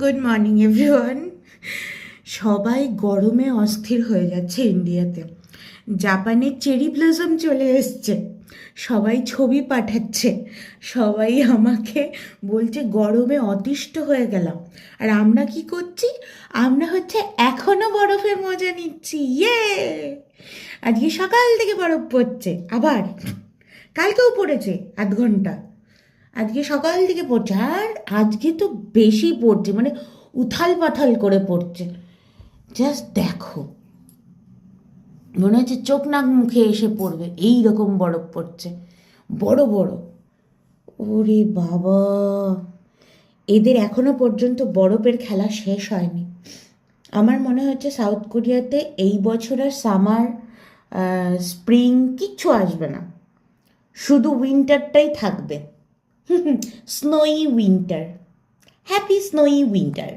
Good morning everyone. সবাই গরমে অস্থির হয়ে যাচ্ছে ইন্ডিয়াতে। জাপানের চেরি ব্লসম চলে এসছে, সবাই ছবি পাঠাচ্ছে, সবাই আমাকে বলছে গরমে অতিষ্ঠ হয়ে গেলাম। আর আমরা কি করছি? আমরা হচ্ছে এখনো বরফের মজা নিচ্ছি। ইয়ে! আজকে সকাল থেকে বরফ পড়ছে আবার, কালকেও পড়েছে 1 ঘন্টা। আজকে সকাল থেকে পড়ছে, আর আজকে তো বেশি পড়ছে, মানে উথাল পাথাল করে পড়ছে। জাস্ট দেখো, মনে হচ্ছে চোখ নাক মুখে এসে পড়বে, এই রকম বরফ পড়ছে, বড় বড়। ওরে বাবা, এদের এখনো পর্যন্ত বরফের খেলা শেষ হয়নি। আমার মনে হচ্ছে সাউথ কোরিয়াতে এই বছর আর সামার, স্প্রিং কিচ্ছু আসবে না, শুধু উইন্টারটাই থাকবে। স্নোই উইন্টার, হ্যাপি স্নোই উইন্টার।